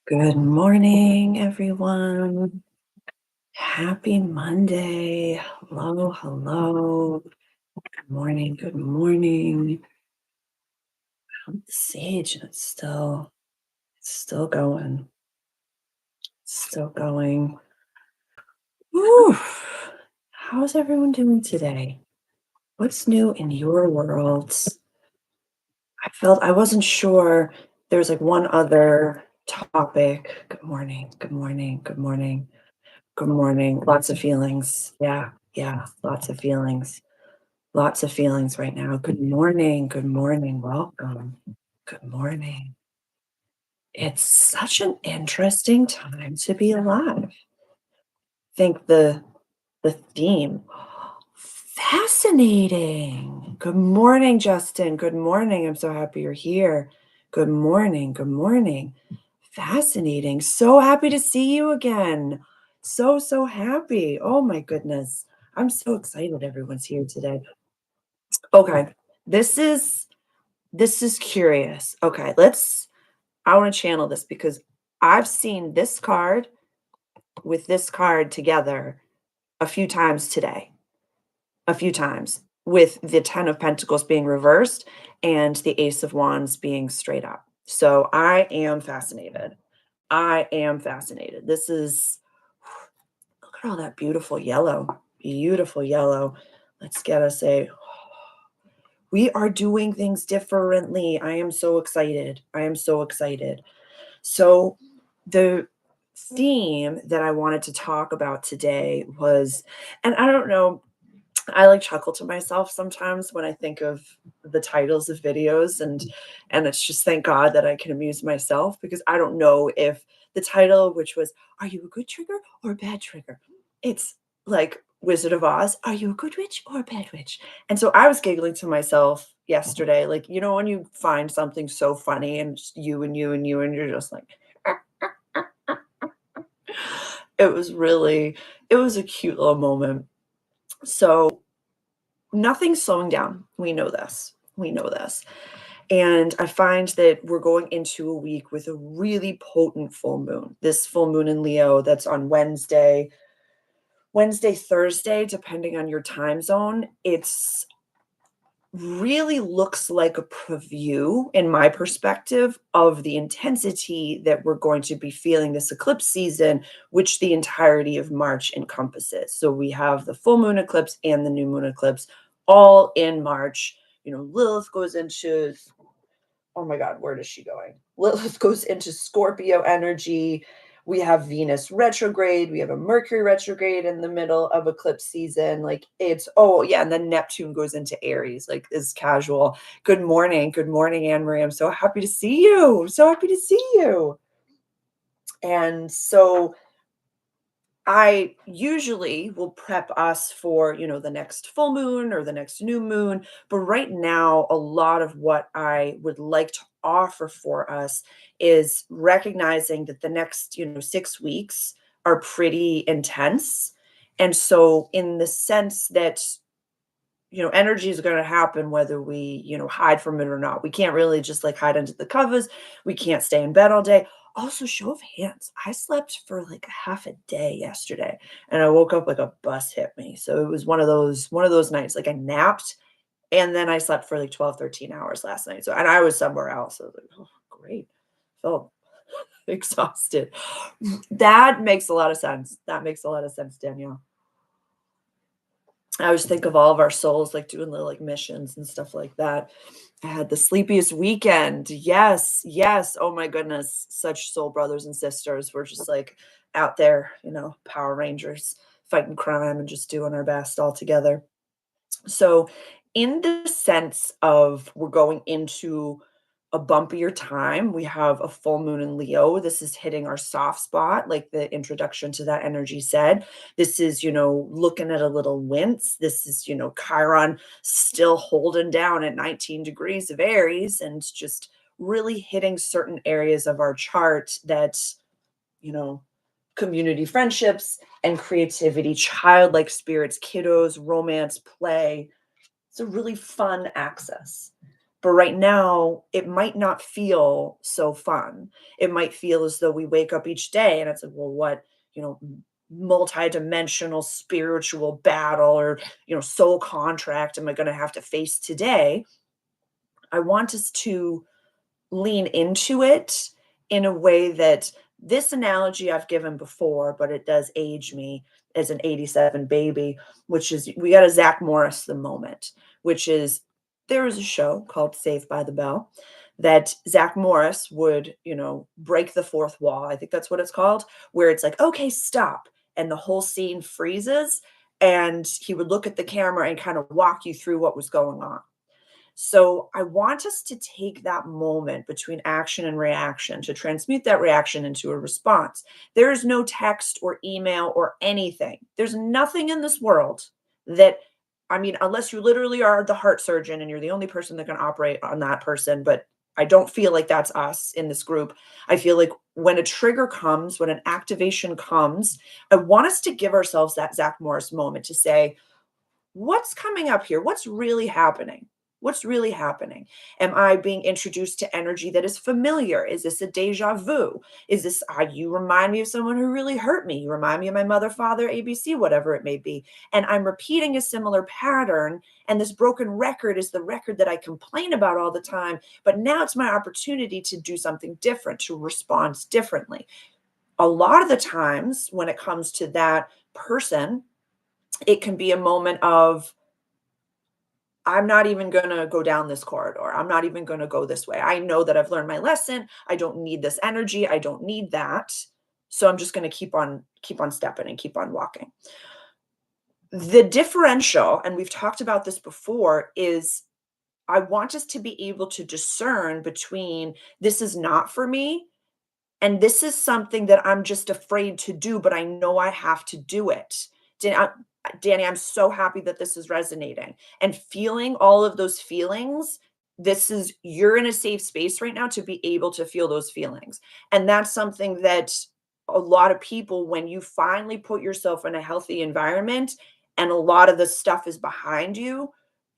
Good morning, everyone. Happy Monday. Hello, hello. Good morning, good morning. I'm the sage and it's still going. Still going. Woo. How's everyone doing today? What's new in your worlds? I wasn't sure. There was like one other topic. Good morning, good morning, good morning. Good morning. Lots of feelings. Yeah, yeah, lots of feelings. Lots of feelings right now. Good morning. Good morning. Welcome. Good morning. It's such an interesting time to be alive. Think the theme. Fascinating. Good morning, Justin. Good morning. I'm so happy you're here. Good morning. Good morning. Fascinating. So happy to see you again. So happy. Oh my goodness. I'm so excited everyone's here today. Okay. This is this is curious. Okay, I want to channel this because I've seen this card with this card together a few times today. A few times with the 10 of Pentacles being reversed and the Ace of Wands being straight up. So I am fascinated. I am fascinated. This is look at all that beautiful yellow. Beautiful yellow. Let's get us a we are doing things differently. I am so excited. I am so excited. So, the theme that I wanted to talk about today was, and I don't know, I like chuckle to myself sometimes when I think of the titles of videos and it's just thank God that I can amuse myself because I don't know if the title, which was "Are you a good trigger or a bad trigger?" It's like Wizard of Oz, "Are you a good witch or a bad witch?" And so I was giggling to myself yesterday, like when you find something so funny and just you and you and you and you're just like, it was really, it was a cute little moment. So nothing's slowing down. We know this. We know this. And I find that we're going into a week with a really potent full moon. This full moon in Leo that's on Wednesday, Thursday, depending on your time zone. It's really looks like a preview, in my perspective, of the intensity that we're going to be feeling this eclipse season, which the entirety of March encompasses. So we have the full moon eclipse and the new moon eclipse all in March. Lilith goes into, oh my God, where is she going? Lilith goes into Scorpio energy. We have Venus retrograde. We have a Mercury retrograde in the middle of eclipse season. Like oh yeah. And then Neptune goes into Aries, like is casual. Good morning. Good morning, Anne Marie. I'm so happy to see you. I'm so happy to see you. And so I usually will prep us for, the next full moon or the next new moon. But right now, a lot of what I would like to offer for us is recognizing that the next, 6 weeks are pretty intense. And so, in the sense that, energy is going to happen whether we, hide from it or not. We can't really just like hide under the covers. We can't stay in bed all day. Also, show of hands, I slept for like half a day yesterday and I woke up like a bus hit me. So it was one of those nights like I napped and then I slept for like 12, 13 hours last night. So and I was somewhere else. So I was like, oh, great. Felt exhausted. That makes a lot of sense. That makes a lot of sense, Danielle. I always think of all of our souls like doing little like missions and stuff like that. I had the sleepiest weekend. Yes, yes. Oh my goodness. Such soul brothers and sisters. We're just like out there, Power Rangers fighting crime and just doing our best all together. So, in the sense of we're going into a bumpier time, we have a full moon in Leo. This is hitting our soft spot, like the introduction to that energy said. This is, looking at a little wince. This is, Chiron still holding down at 19 degrees of Aries and just really hitting certain areas of our chart that, you know, community friendships and creativity, childlike spirits, kiddos, romance, play. It's a really fun access. But right now, it might not feel so fun. It might feel as though we wake up each day and it's like, well, what, you know, multi-dimensional spiritual battle or, soul contract am I going to have to face today? I want us to lean into it in a way that this analogy I've given before, but it does age me as an 87 baby, which is we got a Zach Morris the moment, which is there is a show called Saved by the Bell that Zach Morris would, break the fourth wall. I think that's what it's called, where it's like, okay, stop. And the whole scene freezes. And he would look at the camera and kind of walk you through what was going on. So I want us to take that moment between action and reaction to transmute that reaction into a response. There is no text or email or anything. There's nothing in this world that, I mean, unless you literally are the heart surgeon and you're the only person that can operate on that person, but I don't feel like that's us in this group. I feel like when a trigger comes, when an activation comes, I want us to give ourselves that Zach Morris moment to say, what's coming up here? What's really happening? What's really happening? Am I being introduced to energy that is familiar? Is this a deja vu? Is this, you remind me of someone who really hurt me? You remind me of my mother, father, ABC, whatever it may be. And I'm repeating a similar pattern. And this broken record is the record that I complain about all the time. But now it's my opportunity to do something different, to respond differently. A lot of the times when it comes to that person, it can be a moment of, I'm not even going to go down this corridor. I'm not even going to go this way. I know that I've learned my lesson. I don't need this energy. I don't need that. So I'm just going to keep on stepping and keep on walking. The differential, and we've talked about this before, is I want us to be able to discern between this is not for me and this is something that I'm just afraid to do, but I know I have to do it. Danny, I'm so happy that this is resonating and feeling all of those feelings. You're in a safe space right now to be able to feel those feelings. And that's something that a lot of people, when you finally put yourself in a healthy environment and a lot of the stuff is behind you,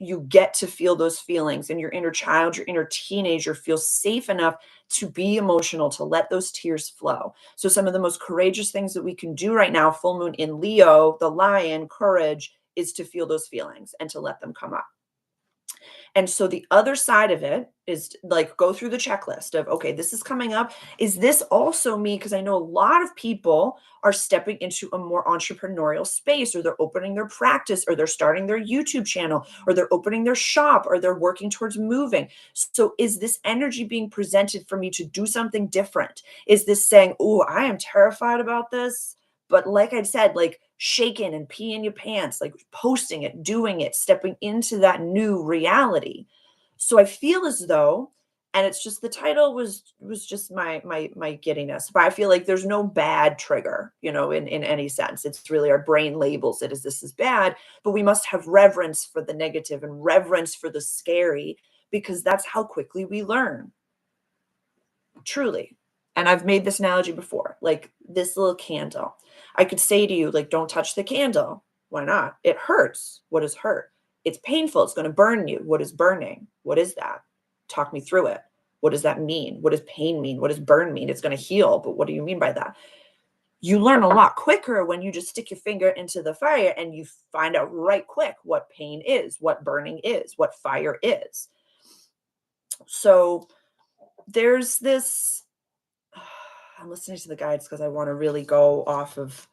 you get to feel those feelings and your inner child, your inner teenager feels safe enough to be emotional, to let those tears flow. So some of the most courageous things that we can do right now, full moon in Leo, the lion, courage, is to feel those feelings and to let them come up. And so the other side of it is like go through the checklist of, okay, this is coming up. Is this also me? Because I know a lot of people are stepping into a more entrepreneurial space, or they're opening their practice, or they're starting their YouTube channel, or they're opening their shop, or they're working towards moving. So is this energy being presented for me to do something different? Is this saying, oh, I am terrified about this? But like I said, like shaking and pee in your pants, like posting it, doing it, stepping into that new reality. So I feel as though, and it's just the title was just my giddiness, but I feel like there's no bad trigger, in any sense. It's really our brain labels it as this is bad, but we must have reverence for the negative and reverence for the scary because that's how quickly we learn. Truly. And I've made this analogy before, like this little candle. I could say to you, like, don't touch the candle. Why not? It hurts. What is hurt? It's painful. It's going to burn you. What is burning? What is that? Talk me through it. What does that mean? What does pain mean? What does burn mean? It's going to heal. But what do you mean by that? You learn a lot quicker when you just stick your finger into the fire and you find out right quick what pain is, what burning is, what fire is. So there's this I'm listening to the guides because I want to really go off of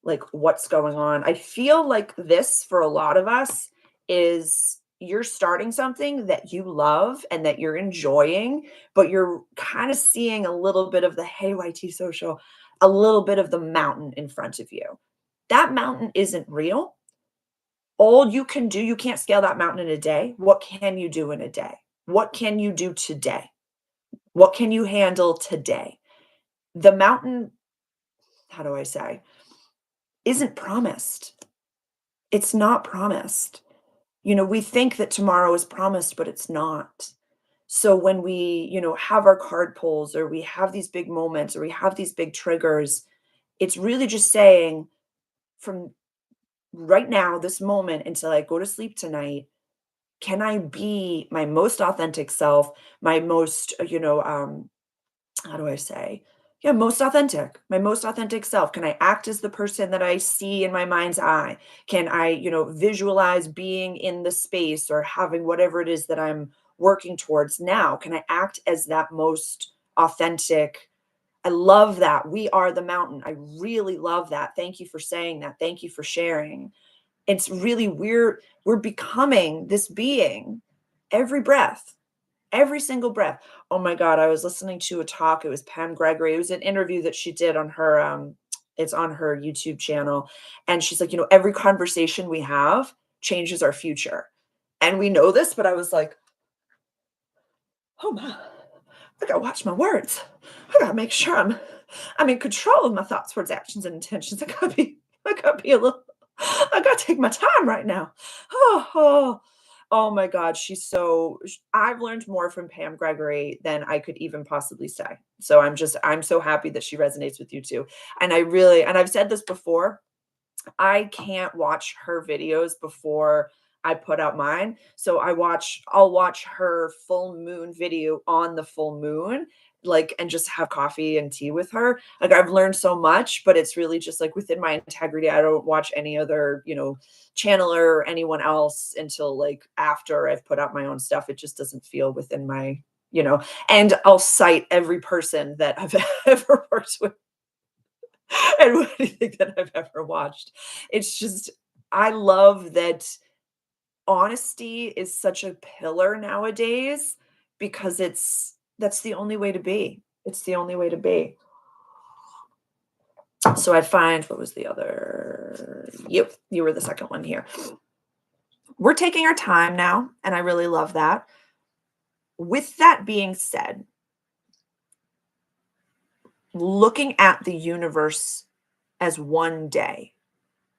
like what's going on. I feel like this for a lot of us is you're starting something that you love and that you're enjoying, but you're kind of seeing a little bit of the hey YT social, a little bit of the mountain in front of you. That mountain isn't real. All you can do, you can't scale that mountain in a day. What can you do in a day? What can you do today? What can you handle today? The mountain, how do I say, isn't promised. It's not promised. We think that tomorrow is promised, but it's not. So when we, have our card pulls or we have these big moments or we have these big triggers, it's really just saying from right now, this moment until I go to sleep tonight, Can I be my most authentic self, my most, how do I say? Yeah, my most authentic self. Can I act as the person that I see in my mind's eye? Can I, visualize being in the space or having whatever it is that I'm working towards now? Can I act as that most authentic? I love that. We are the mountain. I really love that. Thank you for saying that. Thank you for sharing. It's really we're becoming this being every breath. Every single breath. Oh my god, I was listening to a talk, it was Pam Gregory, it was an interview that she did on her, it's on her YouTube channel, and she's like, "Every conversation we have changes our future." And we know this, but I was like, "Oh my, I gotta watch my words. I gotta make sure I'm in control of my thoughts, words, actions, and intentions. I gotta be a little I gotta take my time right now." Oh, oh my god, I've learned more from Pam Gregory than I could even possibly say. So I'm so happy that she resonates with you too. And I've said this before, I can't watch her videos before I put out mine. So I'll watch her full moon video on the full moon, like, and just have coffee and tea with her. Like, I've learned so much, but it's really just like within my integrity. I don't watch any other, channeler or anyone else until like after I've put out my own stuff. It just doesn't feel within my, and I'll cite every person that I've ever worked with and anything that I've ever watched. It's just, I love that honesty is such a pillar nowadays because that's the only way to be. It's the only way to be. So I find, what was the other? Yep, you were the second one here. We're taking our time now, and I really love that. With that being said, looking at the universe as one day,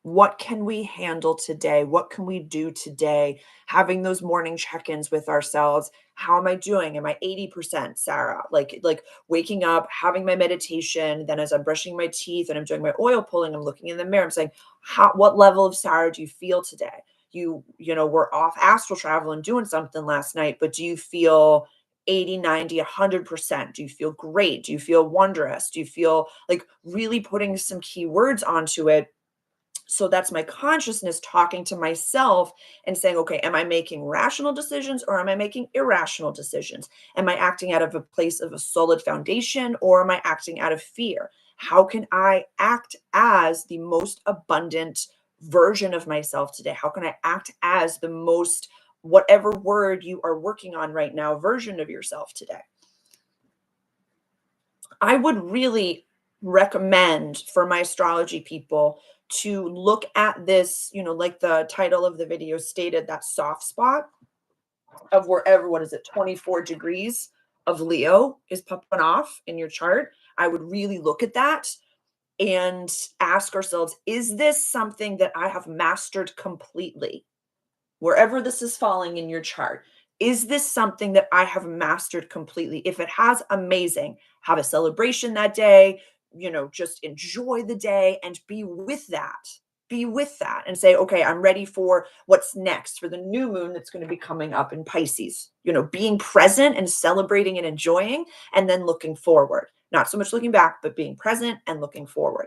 what can we handle today? What can we do today? Having those morning check-ins with ourselves. How am I doing? Am I 80%, Sarah? Like waking up, having my meditation, then as I'm brushing my teeth and I'm doing my oil pulling, I'm looking in the mirror, I'm saying, what level of Sarah do you feel today? We're off astral travel and doing something last night, but do you feel 80, 90, 100%? Do you feel great? Do you feel wondrous? Do you feel like really putting some key words onto it? So that's my consciousness talking to myself and saying, okay, am I making rational decisions or am I making irrational decisions? Am I acting out of a place of a solid foundation or am I acting out of fear? How can I act as the most abundant version of myself today? How can I act as the most, whatever word you are working on right now, version of yourself today? I would really recommend for my astrology people to look at this, like the title of the video stated, that soft spot of wherever, what is it, 24 degrees of Leo is popping off in your chart. I would really look at that and ask ourselves, is this something that I have mastered completely? Wherever this is falling in your chart, is this something that I have mastered completely? If it has, amazing. Have a celebration that day, just enjoy the day and be with that. Be with that and say, okay, I'm ready for what's next for the new moon that's going to be coming up in Pisces. Being present and celebrating and enjoying, and then looking forward. Not so much looking back, but being present and looking forward.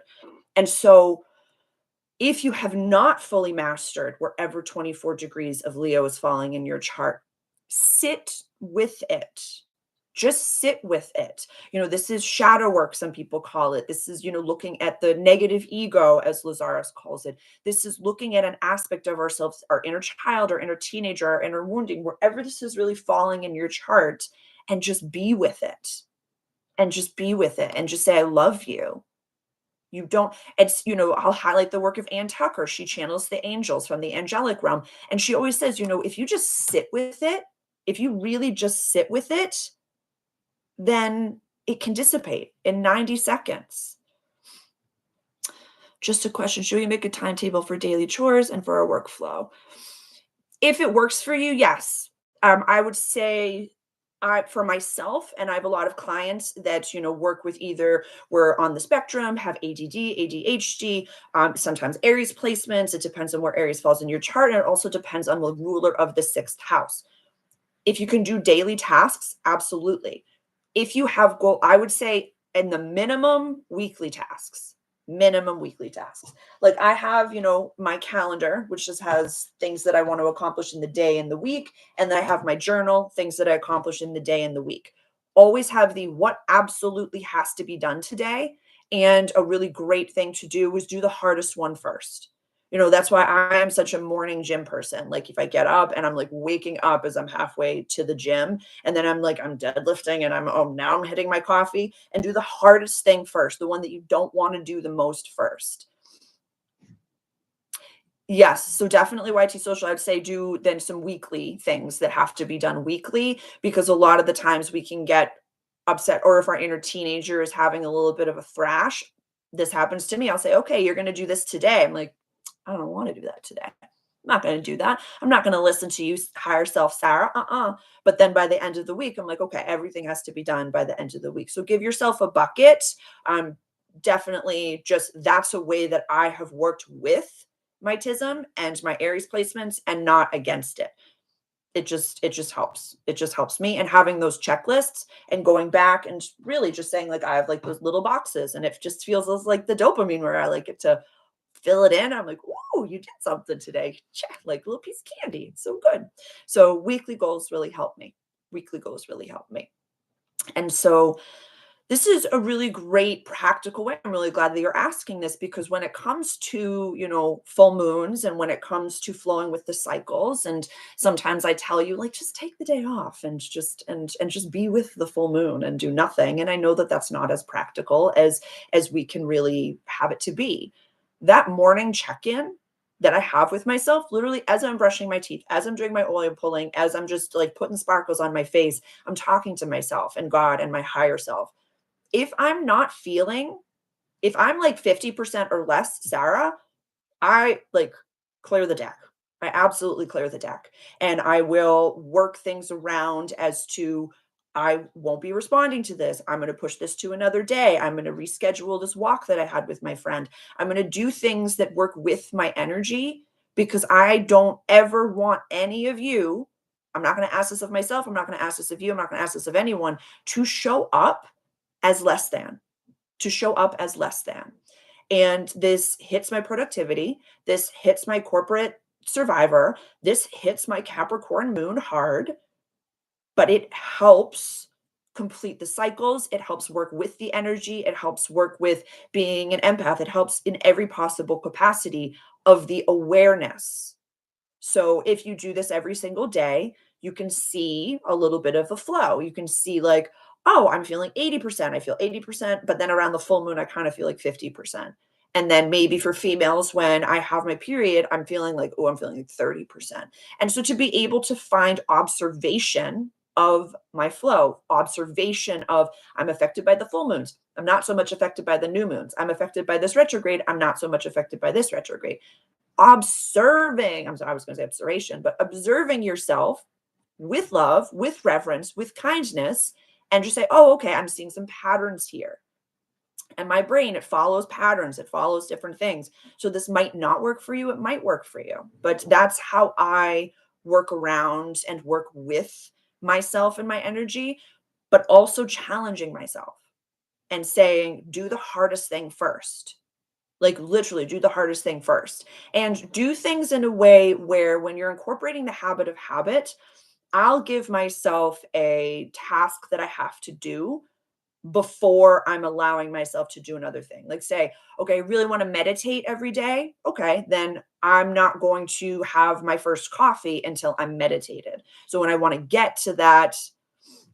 And so, if you have not fully mastered wherever 24 degrees of Leo is falling in your chart, sit with it. Just sit with it. This is shadow work, some people call it. This is, looking at the negative ego, as Lazarus calls it. This is looking at an aspect of ourselves, our inner child, our inner teenager, our inner wounding, wherever this is really falling in your chart, and just be with it. And just be with it and just say, I love you. You don't, I'll highlight the work of Ann Tucker. She channels the angels from the angelic realm. And she always says, if you just sit with it, if you really just sit with it, then it can dissipate in 90 seconds. Just a question. Should we make a timetable for daily chores and for our workflow? If it works for you, yes. I would say for myself, and I have a lot of clients that, work with either we're on the spectrum, have ADD, ADHD, sometimes Aries placements. It depends on where Aries falls in your chart. And it also depends on the ruler of the sixth house. If you can do daily tasks, absolutely. If you have goal, I would say in the weekly tasks, minimum weekly tasks. Like I have, my calendar, which just has things that I want to accomplish in the day and the week. And then I have my journal, things that I accomplish in the day and the week. Always have the what absolutely has to be done today. And a really great thing to do is do the hardest one first. That's why I am such a morning gym person. Like if I get up and I'm like waking up as I'm halfway to the gym, and then I'm deadlifting and now I'm hitting my coffee, and do the hardest thing first, the one that you don't want to do the most first. Yes, so definitely YT social. I'd say do then some weekly things that have to be done weekly, because a lot of the times we can get upset, or if our inner teenager is having a little bit of a thrash. This happens to me. I'll say, okay, you're going to do this today. I'm like, I don't want to do that today. I'm not going to do that. I'm not going to listen to you, higher self, Sarah. But then by the end of the week, I'm like, okay, everything has to be done by the end of the week. So give yourself a bucket. Definitely just that's a way that I have worked with my TISM and my Aries placements, and not against it. It just helps. It just helps me. And having those checklists and going back and really just saying, like, I have like those little boxes, and it just feels like the dopamine where I like it to fill it in. I'm like, "Ooh, you did something today." Check, like a little piece of candy. It's so good. So weekly goals really help me. Weekly goals really help me. And so this is a really great practical way. I'm really glad that you're asking this, because when it comes to, full moons, and when it comes to flowing with the cycles, and sometimes I tell you, like, just take the day off and just be with the full moon and do nothing. And I know that that's not as practical as we can really have it to be. That morning check-in that I have with myself, literally as I'm brushing my teeth, as I'm doing my oil pulling, as I'm just like putting sparkles on my face, I'm talking to myself and God and my higher self. If I'm like 50% or less, Sarah, I like clear the deck. I absolutely clear the deck. And I will work things around as to, I won't be responding to this. I'm going to push this to another day. I'm going to reschedule this walk that I had with my friend. I'm going to do things that work with my energy, because I don't ever want any of you. I'm not going to ask this of myself. I'm not going to ask this of you. I'm not going to ask this of anyone, to show up as less than, to show up as less than. And this hits my productivity. This hits my corporate survivor. This hits my Capricorn moon hard, but it helps complete the cycles. It helps work with the energy. It helps work with being an empath. It helps in every possible capacity of the awareness. So if you do this every single day, you can see a little bit of a flow. You can see like, oh, I'm feeling 80%. I feel 80%, but then around the full moon, I kind of feel like 50%. And then maybe for females, when I have my period, I'm feeling like, oh, I'm feeling like 30%. And so to be able to find observation of my flow, observation of, I'm affected by the full moons. I'm not so much affected by the new moons. I'm affected by this retrograde. I'm not so much affected by this retrograde. Observing, I'm sorry, I was going to say observation, but observing yourself with love, with reverence, with kindness, and just say, oh, okay, I'm seeing some patterns here. And my brain, it follows patterns, it follows different things. So this might not work for you, it might work for you. But that's how I work around and work with myself and my energy, but also challenging myself and saying, do the hardest thing first. Like literally do the hardest thing first, and do things in a way where when you're incorporating the habit of habit, I'll give myself a task that I have to do before I'm allowing myself to do another thing. Like say, okay, I really want to meditate every day. Okay, then I'm not going to have my first coffee until I'm meditated. So when I want to get to that,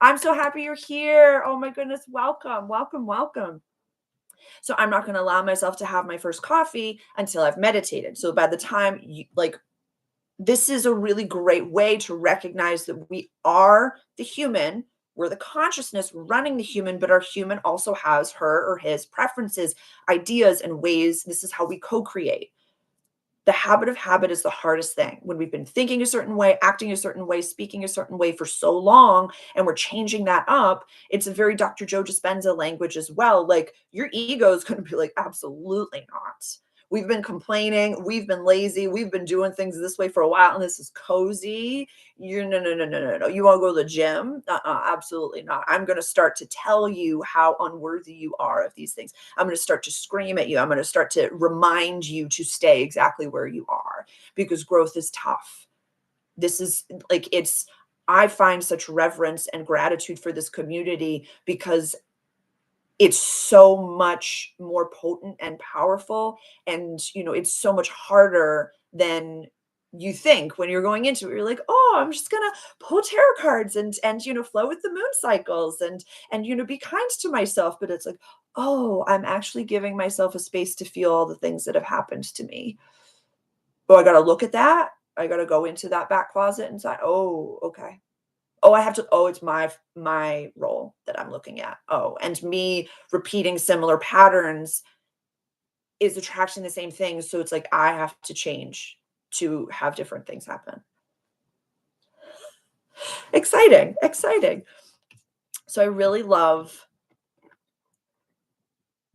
I'm so happy you're here. Oh my goodness, welcome, welcome, welcome. So I'm not going to allow myself to have my first coffee until I've meditated. So by the time this is a really great way to recognize that we are the human, we're the consciousness running the human, but our human also has her or his preferences, ideas, and ways. This is how we co-create. The habit of habit is the hardest thing. When we've been thinking a certain way, acting a certain way, speaking a certain way for so long, and we're changing that up, it's a very Dr. Joe Dispenza language as well. Like your ego is going to be like, absolutely not. We've been complaining, we've been lazy, we've been doing things this way for a while, and this is cozy. You no no no no no no. You want to go to the gym? Absolutely not. I'm going to start to tell you how unworthy you are of these things. I'm going to start to scream at you. I'm going to start to remind you to stay exactly where you are because growth is tough. This is like I find such reverence and gratitude for this community because it's so much more potent and powerful, and it's so much harder than you think when you're going into it. You're like, oh, I'm just gonna pull tarot cards and flow with the moon cycles and be kind to myself. But it's like, oh, I'm actually giving myself a space to feel all the things that have happened to me. Oh, I gotta look at that. I gotta go into that back closet and say, oh, okay. Oh, I have to, oh, it's my role that I'm looking at. Oh, and me repeating similar patterns is attracting the same thing. So it's like I have to change to have different things happen. Exciting, exciting. So I really love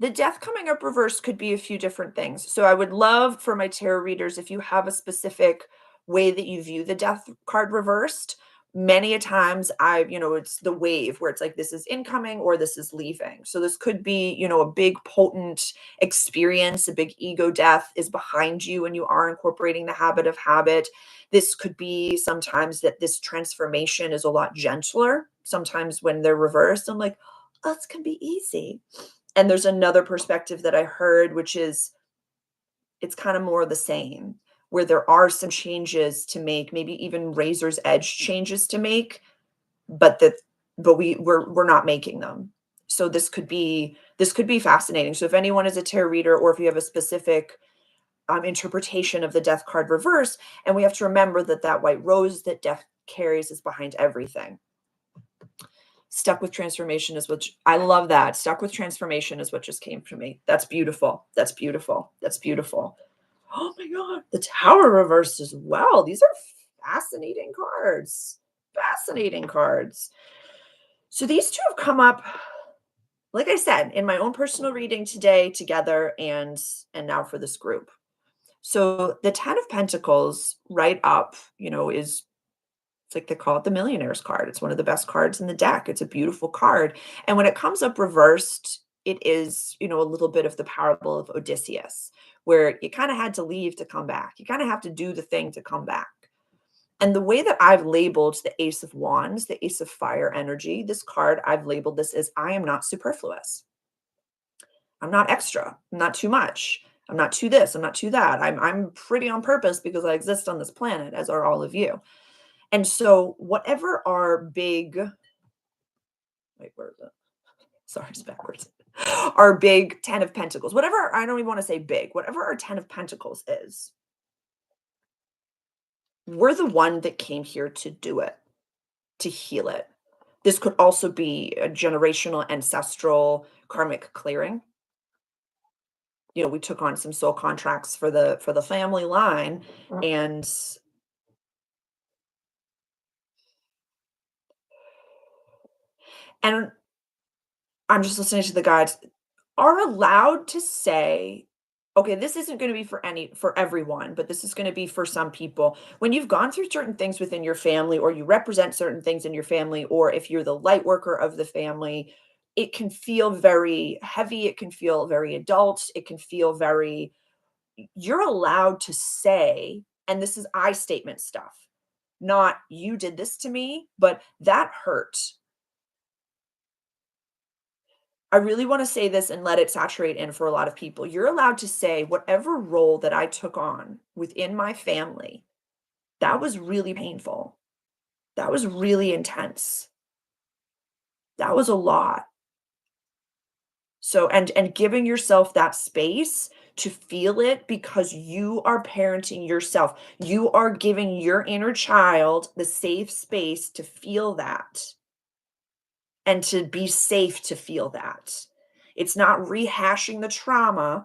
the death coming up reversed could be a few different things. So I would love for my tarot readers, if you have a specific way that you view the death card reversed. Many a times it's the wave where it's like this is incoming or this is leaving. So this could be, a big potent experience, a big ego death is behind you and you are incorporating the habit of habit. This could be sometimes that this transformation is a lot gentler. Sometimes when they're reversed, I'm like, oh, this can be easy. And there's another perspective that I heard, which is it's kind of more the same, where there are some changes to make, maybe even razor's edge changes to make, but we're not making them. So this could be fascinating. So if anyone is a tarot reader, or if you have a specific interpretation of the death card reverse, and we have to remember that that white rose that death carries is behind everything. Stuck with transformation is what I love that. Stuck with transformation is what just came to me. That's beautiful. That's beautiful. That's beautiful. Oh my God. The tower reversed as well. These are fascinating cards. Fascinating cards. So these two have come up, like I said, in my own personal reading today together and now for this group. So the 10 of Pentacles right up, is it's like they call it the millionaire's card. It's one of the best cards in the deck. It's a beautiful card. And when it comes up reversed, it is, a little bit of the parable of Odysseus, where you kind of had to leave to come back. You kind of have to do the thing to come back. And the way that I've labeled the Ace of Wands, the Ace of Fire energy, this card, I've labeled this as I am not superfluous. I'm not extra. I'm not too much. I'm not too this. I'm not too that. I'm pretty on purpose because I exist on this planet, as are all of you. And so whatever our big wait, where is it? Sorry, it's backwards. Our big 10 of Pentacles, whatever, I don't even want to say big, whatever our 10 of Pentacles is, we're the one that came here to do it, to heal it. This could also be a generational, ancestral, karmic clearing. We took on some soul contracts for the family line, and and I'm just listening to the guides, are allowed to say, okay, this isn't going to be for everyone, but this is going to be for some people. When you've gone through certain things within your family, or you represent certain things in your family, or if you're the light worker of the family, it can feel very heavy. It can feel very adult. It can feel very, you're allowed to say, and this is I statement stuff, not you did this to me, but that hurt. I really want to say this and let it saturate in for a lot of people. You're allowed to say whatever role that I took on within my family, that was really painful. That was really intense. That was a lot. So and giving yourself that space to feel it because you are parenting yourself. You are giving your inner child the safe space to feel that and to be safe to feel that. It's not rehashing the trauma.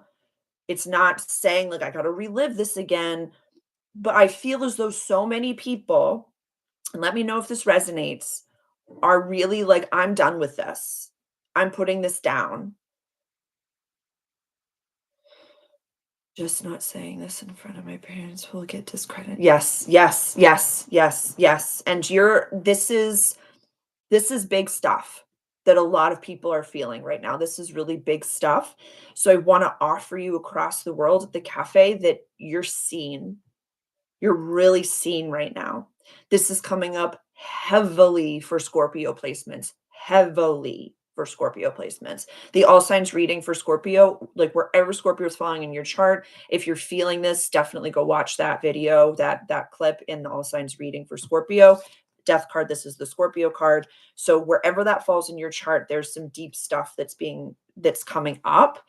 It's not saying like I got to relive this again, but I feel as though so many people, and let me know if this resonates, are really like, I'm done with this. I'm putting this down. Just not saying this in front of my parents will get discredit. Yes, yes, yes, yes, yes. And this is big stuff that a lot of people are feeling right now. This is really big stuff. So I want to offer you across the world at the cafe that you're seen. You're really seen right now. This is coming up heavily for Scorpio placements, heavily for Scorpio placements. The all signs reading for Scorpio, like wherever Scorpio is falling in your chart, if you're feeling this, definitely go watch that video, that clip in the all signs reading for Scorpio. Death card, this is the Scorpio card. So wherever that falls in your chart, there's some deep stuff that's coming up.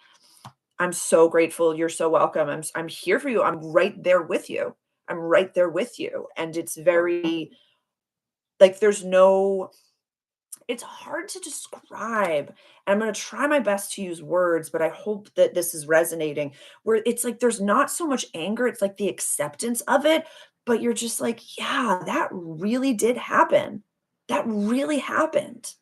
I'm so grateful. You're so welcome. I'm here for you. I'm right there with you. I'm right there with you. And it's very like there's no it's hard to describe. And I'm going to try my best to use words, but I hope that this is resonating. Where it's like there's not so much anger, it's like the acceptance of it, but you're just like, yeah, that really did happen. That really happened.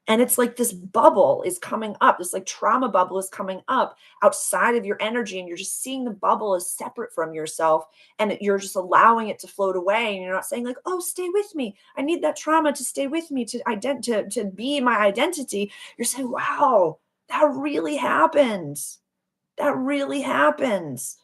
And it's like this bubble is coming up, this like trauma bubble is coming up outside of your energy, and you're just seeing the bubble as separate from yourself, and you're just allowing it to float away. And you're not saying like, "Oh, stay with me. I need that trauma to stay with me to be my identity." You're saying, "Wow, that really happened. That really happens."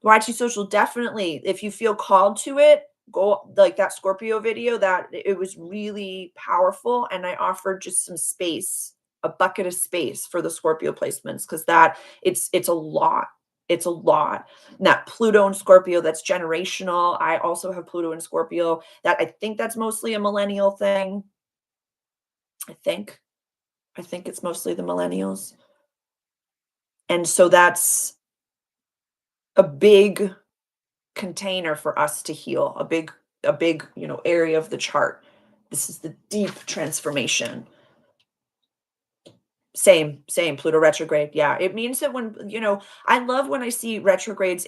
YT Social, definitely. If you feel called to it, go like that Scorpio video, that it was really powerful. And I offered just some space, a bucket of space for the Scorpio placements, because that it's a lot. It's a lot. And that Pluto and Scorpio, that's generational. I also have Pluto and Scorpio. That I think that's mostly a millennial thing. I think. I think it's mostly the millennials. And so that's a big container for us to heal, a big area of the chart. This is the deep transformation. Same Pluto retrograde. Yeah, it means that when I love when I see retrogrades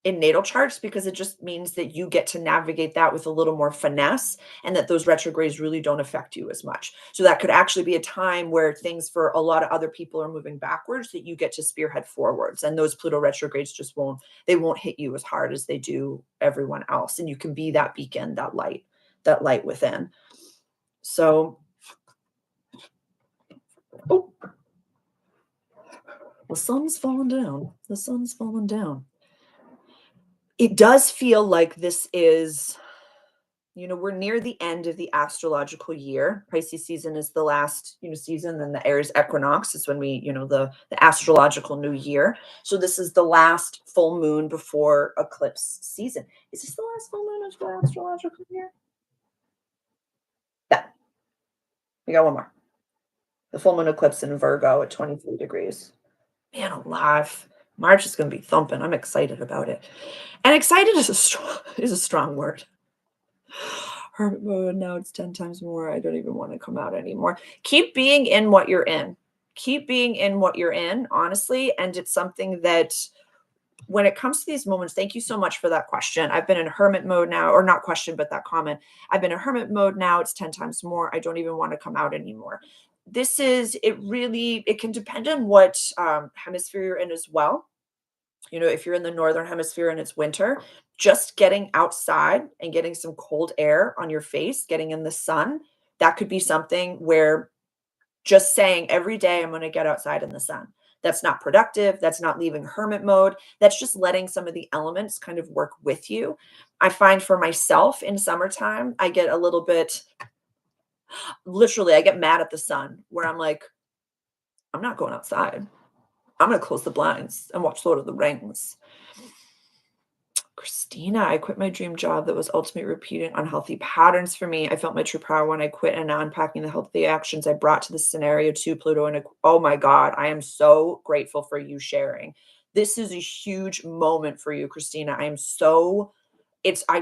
in natal charts, because it just means that you get to navigate that with a little more finesse, and that those retrogrades really don't affect you as much. So that could actually be a time where things for a lot of other people are moving backwards, that you get to spearhead forwards, and those Pluto retrogrades just won't hit you as hard as they do everyone else, and you can be that beacon, that light within. So, oh, the sun's falling down. The sun's falling down. It does feel like this is, we're near the end of the astrological year. Pisces season is the last, season. Then the Aries equinox is when we, the astrological new year. So this is the last full moon before eclipse season. Is this the last full moon of the astrological year? Yeah, we got one more. The full moon eclipse in Virgo at 23 degrees. Man alive. March is going to be thumping. I'm excited about it. And excited is a strong word. Hermit mode, now it's 10 times more. I don't even want to come out anymore. Keep being in what you're in. Keep being in what you're in, honestly. And it's something that when it comes to these moments, thank you so much for that question. I've been in hermit mode now, or not question, but that comment. I've been in hermit mode now. It's 10 times more. I don't even want to come out anymore. It can depend on what hemisphere you're in as well. If you're in the northern hemisphere and it's winter, just getting outside and getting some cold air on your face, getting in the sun, that could be something where just saying every day, I'm going to get outside in the sun. That's not productive. That's not leaving hermit mode. That's just letting some of the elements kind of work with you. I find for myself in summertime, I get a little bit, literally, I get mad at the sun where I'm like, I'm not going outside. I'm going to close the blinds and watch Lord of the Rings. Christina, I quit my dream job that was ultimately repeating unhealthy patterns for me. I felt my true power when I quit, and now unpacking the healthy actions I brought to this scenario to Pluto. And oh my God, I am so grateful for you sharing. This is a huge moment for you, Christina. I'm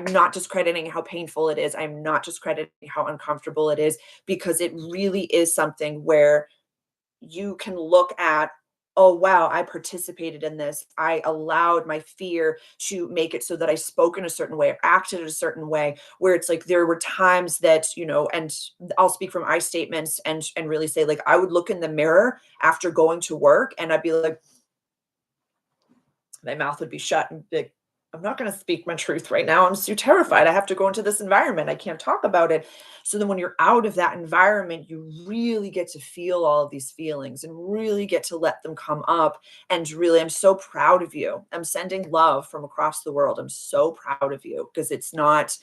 not discrediting how painful it is. I'm not discrediting how uncomfortable it is, because it really is something where you can look at oh wow, I participated in this. I allowed my fear to make it so that I spoke in a certain way or acted a certain way, where it's like there were times that, and I'll speak from I statements and really say, like, I would look in the mirror after going to work and I'd be like, my mouth would be shut and be like, I'm not going to speak my truth right now. I'm too terrified. I have to go into this environment. I can't talk about it. So then when you're out of that environment, you really get to feel all of these feelings and really get to let them come up. And really, I'm so proud of you. I'm sending love from across the world. I'm so proud of you because it's not.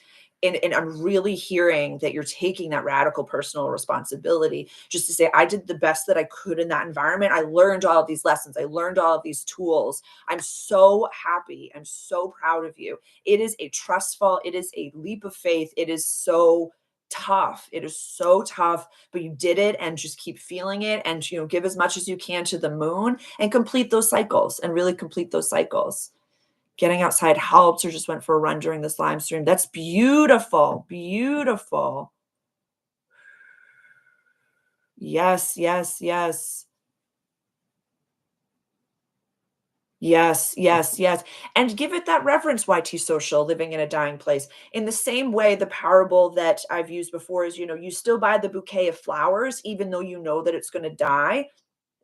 And I'm really hearing that you're taking that radical personal responsibility just to say, I did the best that I could in that environment. I learned all of these lessons. I learned all of these tools. I'm so happy. I'm so proud of you. It is a trust fall. It is a leap of faith. It is so tough. It is so tough, but you did it and just keep feeling it and give as much as you can to the moon and complete those cycles and really complete those cycles. Getting outside helps or just went for a run during this live stream. That's beautiful. Beautiful. Yes, yes, yes. Yes, yes, yes. And give it that reverence, YT Social, living in a dying place. In the same way, the parable that I've used before is, you still buy the bouquet of flowers, even though you know that it's going to die.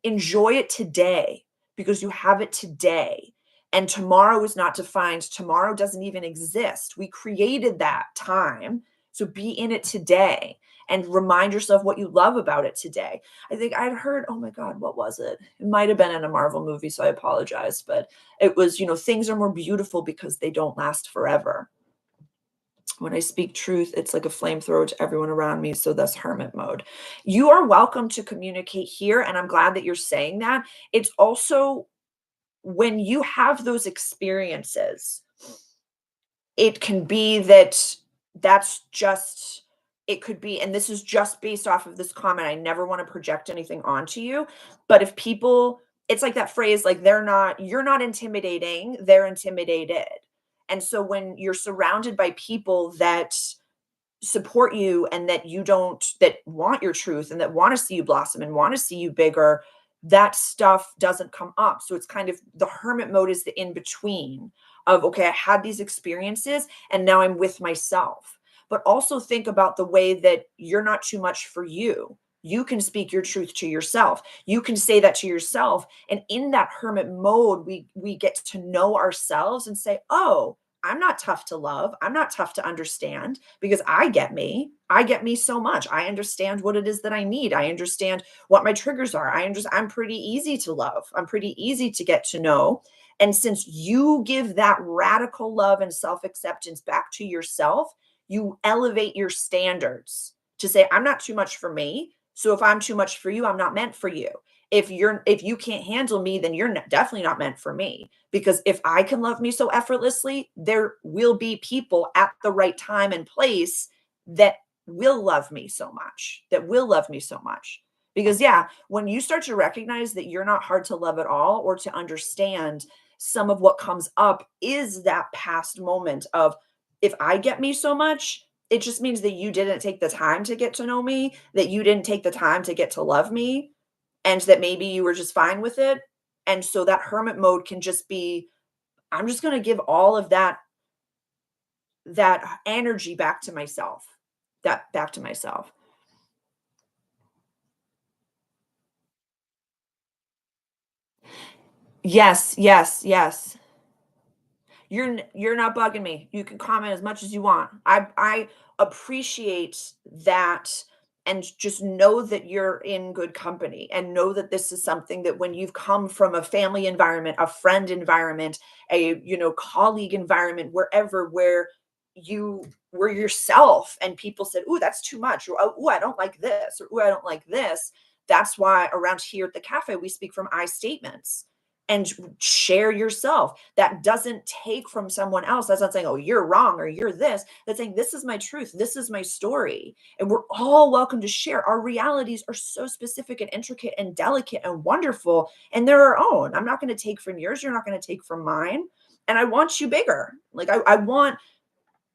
Enjoy it today because you have it today. And tomorrow is not defined. Tomorrow doesn't even exist. We created that time. So be in it today and remind yourself what you love about it today. I think I'd heard, oh my God, what was it? It might have been in a Marvel movie, so I apologize. But it was, things are more beautiful because they don't last forever. When I speak truth, it's like a flamethrower to everyone around me. So that's hermit mode. You are welcome to communicate here. And I'm glad that you're saying that. It's also when you have those experiences, it can be that that's just, it could be, and this is just based off of this comment. I never want to project anything onto you. But if people, it's like that phrase, like you're not intimidating, they're intimidated. And so when you're surrounded by people that support you and that want your truth and that want to see you blossom and want to see you bigger, that stuff doesn't come up. So it's kind of the hermit mode is the in between of, okay, I had these experiences and now I'm with myself. But also think about the way that you're not too much for you. You can speak your truth to yourself. You can say that to yourself. And in that hermit mode, we get to know ourselves and say, oh, I'm not tough to love. I'm not tough to understand because I get me. I get me so much. I understand what it is that I need. I understand what my triggers are. I'm pretty easy to love. I'm pretty easy to get to know. And since you give that radical love and self-acceptance back to yourself, you elevate your standards to say, I'm not too much for me. So if I'm too much for you, I'm not meant for you. If you can't handle me, then you're definitely not meant for me. Because if I can love me so effortlessly, there will be people at the right time and place that will love me so much, that will love me so much. Because, yeah, when you start to recognize that you're not hard to love at all or to understand, some of what comes up is that past moment of, if I get me so much, it just means that you didn't take the time to get to know me, that you didn't take the time to get to love me, and that maybe you were just fine with it. And so that hermit mode can just be, I'm just going to give all of that energy back to myself. That back to myself. Yes, yes, yes. You're not bugging me. You can comment as much as you want. I appreciate that, and just know that you're in good company and know that this is something that when you've come from a family environment, a friend environment, a colleague environment, wherever where you were yourself and people said, "Ooh, that's too much," or "Oh, I don't like this," or "Ooh, I don't like this." That's why around here at the cafe we speak from I statements and share yourself. That doesn't take from someone else. That's not saying, oh, you're wrong or you're this. That's saying, this is my truth. This is my story. And we're all welcome to share. Our realities are so specific and intricate and delicate and wonderful, and they're our own. I'm not going to take from yours. You're not going to take from mine. And I want you bigger. Like, I want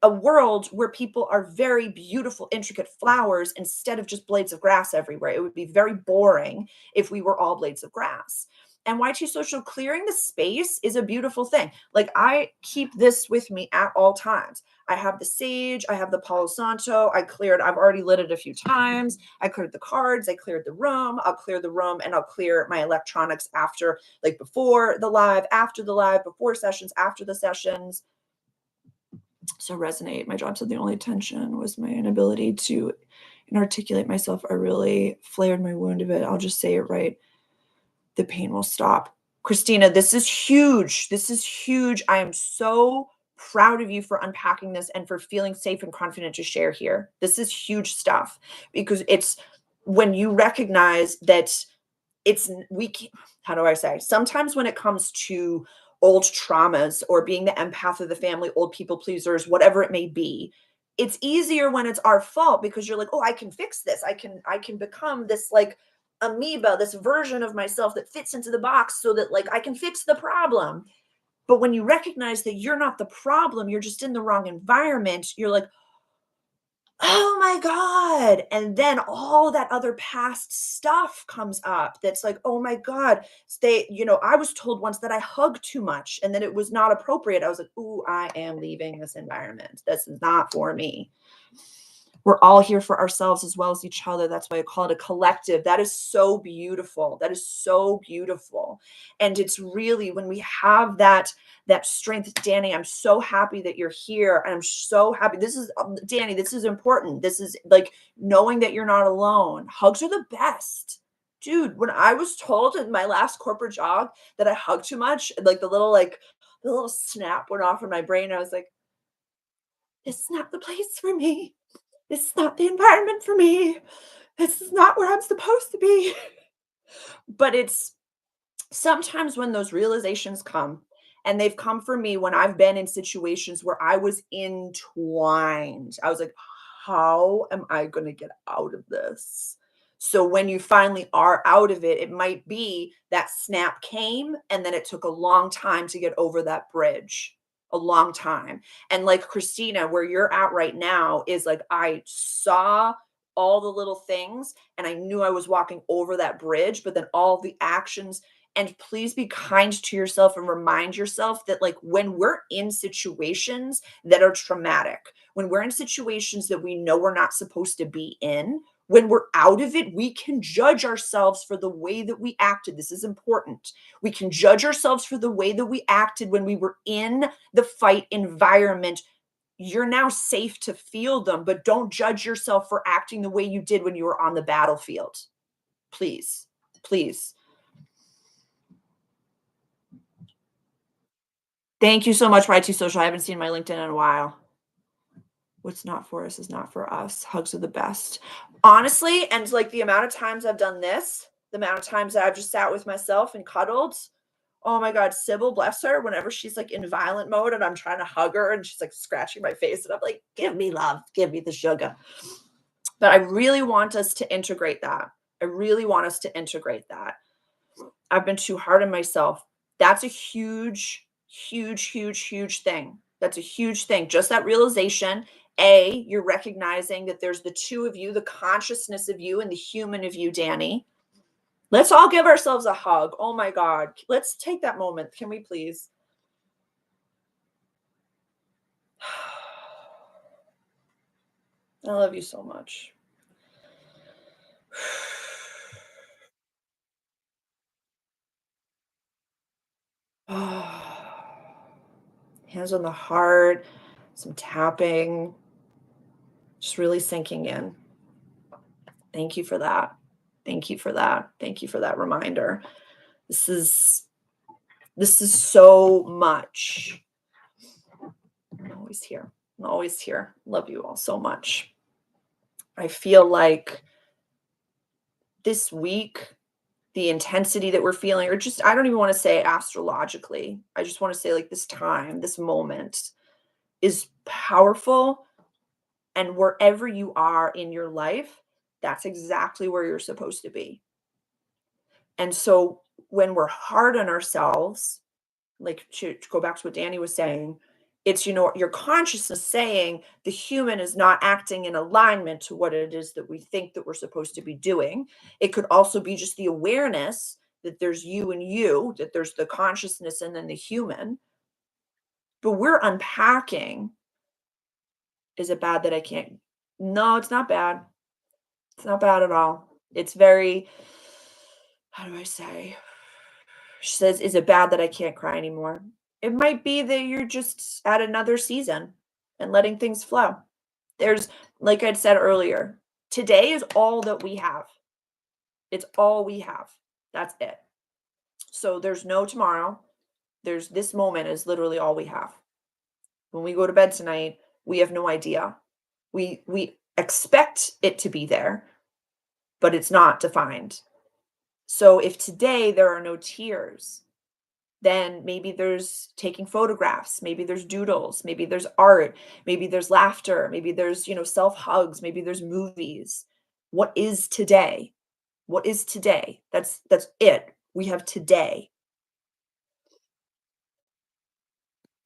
a world where people are very beautiful, intricate flowers instead of just blades of grass everywhere. It would be very boring if we were all blades of grass. And YT Social, clearing the space is a beautiful thing. Like, I keep this with me at all times. I have the sage, I have the Palo Santo. I've already lit it a few times. I cleared the cards, I cleared the room. I'll clear the room and I'll clear my electronics after, like before the live, after the live, before sessions, after the sessions. So resonate. My job said the only tension was my inability to articulate myself. I really flared my wound a bit. I'll just say it right. The pain will stop. Christina, this is huge. This is huge. I am so proud of you for unpacking this and for feeling safe and confident to share here. This is huge stuff, because it's when you recognize that how do I say? Sometimes when it comes to old traumas or being the empath of the family, old people pleasers, whatever it may be, it's easier when it's our fault, because you're like, oh, I can fix this. I can become this like amoeba, this version of myself that fits into the box so that like I can fix the problem. But when you recognize that you're not the problem, you're just in the wrong environment, you're like, oh my God. And then all that other past stuff comes up that's like, oh my God. I was told once that I hug too much and that it was not appropriate. I was like, ooh, I am leaving this environment. This is not for me. We're all here for ourselves as well as each other. That's why I call it a collective. That is so beautiful. That is so beautiful. And it's really when we have that strength. Danny, I'm so happy that you're here. I'm so happy. This is Danny, this is important. This is like knowing that you're not alone. Hugs are the best. Dude, when I was told in my last corporate job that I hug too much, like the little snap went off in my brain. I was like, this is not the place for me. This is not the environment for me. This is not where I'm supposed to be. But it's sometimes when those realizations come, and they've come for me when I've been in situations where I was entwined. I was like, how am I going to get out of this? So when you finally are out of it, it might be that snap came and then it took a long time to get over that bridge. A long time. And like Christina, where you're at right now is like, I saw all the little things and I knew I was walking over that bridge, but then all the actions. And please be kind to yourself and remind yourself that, like, when we're in situations that are traumatic, when we're in situations that we know we're not supposed to be in, when we're out of it, we can judge ourselves for the way that we acted. This is important. We can judge ourselves for the way that we acted when we were in the fight environment. You're now safe to feel them, but don't judge yourself for acting the way you did when you were on the battlefield. Please, please. Thank you so much, YT Social. I haven't seen my LinkedIn in a while. What's not for us is not for us. Hugs are the best. Honestly, and like the amount of times I've done this, the amount of times that I've just sat with myself and cuddled. Oh my God, Sybil, bless her, whenever she's like in violent mode and I'm trying to hug her and she's like scratching my face and I'm like, give me love, give me the sugar. But I really want us to integrate that. I really want us to integrate that. I've been too hard on myself. That's a huge, huge, huge, huge thing. That's a huge thing. Just that realization. You're recognizing that there's the two of you, the consciousness of you and the human of you, Danny. Let's all give ourselves a hug. Oh my God. Let's take that moment. Can we please? I love you so much. Hands on the heart, some tapping, just really sinking in. Thank you for that. Thank you for that. Thank you for that reminder. This is so much. I'm always here. I'm always here. Love you all so much. I feel like this week, the intensity that we're feeling, or just, I don't even want to say astrologically. I just want to say like this time, this moment is powerful. And wherever you are in your life, that's exactly where you're supposed to be. And so when we're hard on ourselves, like to go back to what Danny was saying, it's, your consciousness saying the human is not acting in alignment to what it is that we think that we're supposed to be doing. It could also be just the awareness that there's you and you, that there's the consciousness and then the human, but we're unpacking, is it bad that I can't? No, it's not bad. It's not bad at all. It's very, how do I say? She says, "Is it bad that I can't cry anymore?" It might be that you're just at another season and letting things flow. There's, like I'd said earlier, today is all that we have. It's all we have. That's it. So there's no tomorrow. There's this moment is literally all we have. When we go to bed tonight, we have no idea. We expect it to be there, but it's not defined. So if today there are no tears, then maybe there's taking photographs, maybe there's doodles, maybe there's art, maybe there's laughter, maybe there's, self hugs, maybe there's movies. What is today? What is today? That's it. We have today.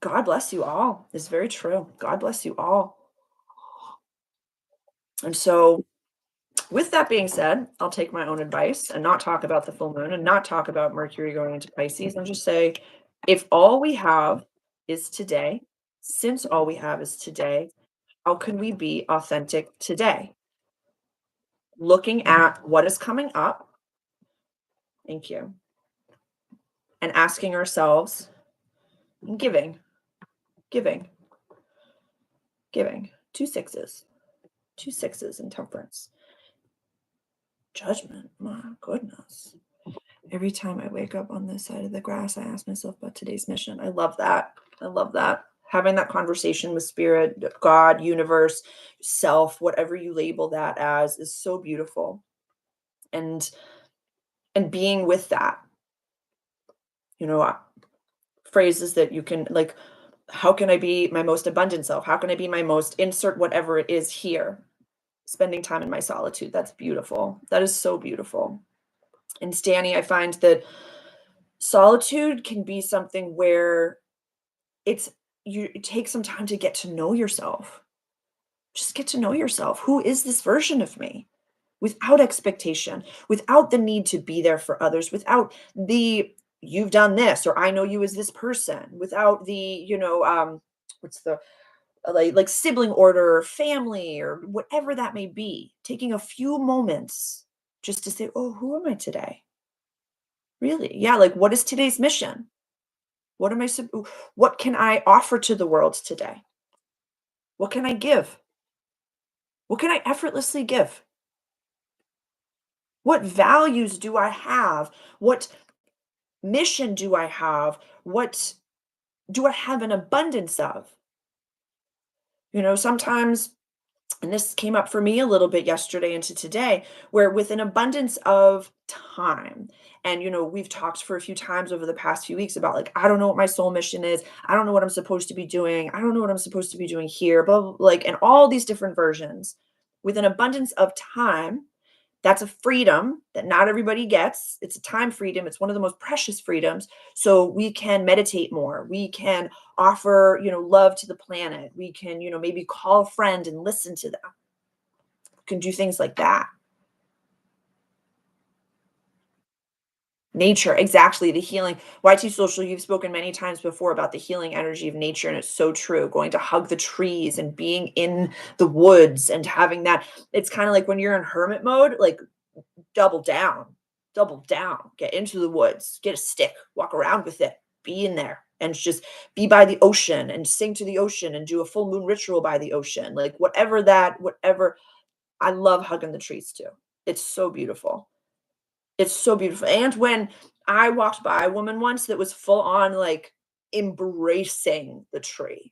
God bless you all. It's very true. God bless you all. And so, with that being said, I'll take my own advice and not talk about the full moon and not talk about Mercury going into Pisces and just say, if all we have is today, since all we have is today, how can we be authentic today? Looking at what is coming up, thank you, and asking ourselves, giving, giving, giving. Two sixes in temperance. Judgment, my goodness. Every time I wake up on this side of the grass, I ask myself about today's mission. I love that. I love that. Having that conversation with spirit, God, universe, self, whatever you label that as, is so beautiful. And being with that, you know, uh, phrases that you can like, how can I be my most abundant self? How can I be my most insert whatever it is here? Spending time in my solitude. That's beautiful. That is so beautiful. And Stanny, I find that solitude can be something where it's you take some time to get to know yourself. Just get to know yourself. Who is this version of me? Without expectation, without the need to be there for others, without the you've done this or I know you as this person, without the, what's the like sibling order or family or whatever that may be. Taking a few moments just to say, "Oh, who am I today?" Really? Yeah, like what is today's mission? What am I what can I offer to the world today? What can I give? What can I effortlessly give? What values do I have? What mission do I have? What do I have an abundance of? Sometimes, and this came up for me a little bit yesterday into today, where with an abundance of time, and we've talked for a few times over the past few weeks about like, I don't know what my soul mission is. I don't know what I'm supposed to be doing. I don't know what I'm supposed to be doing here, but like, and all these different versions. With an abundance of time, that's a freedom that not everybody gets. It's a time freedom. It's one of the most precious freedoms. So we can meditate more. We can offer, love to the planet. We can, maybe call a friend and listen to them. We can do things like that. Nature, exactly. The healing. YT Social, you've spoken many times before about the healing energy of nature, and it's so true. Going to hug the trees and being in the woods and having that. It's kind of like when you're in hermit mode, like double down, double down, get into the woods, get a stick, walk around with it, be in there and just be by the ocean and sing to the ocean and do a full moon ritual by the ocean. Like whatever. I love hugging the trees too. It's so beautiful. It's so beautiful. And when I walked by a woman once that was full on like embracing the tree,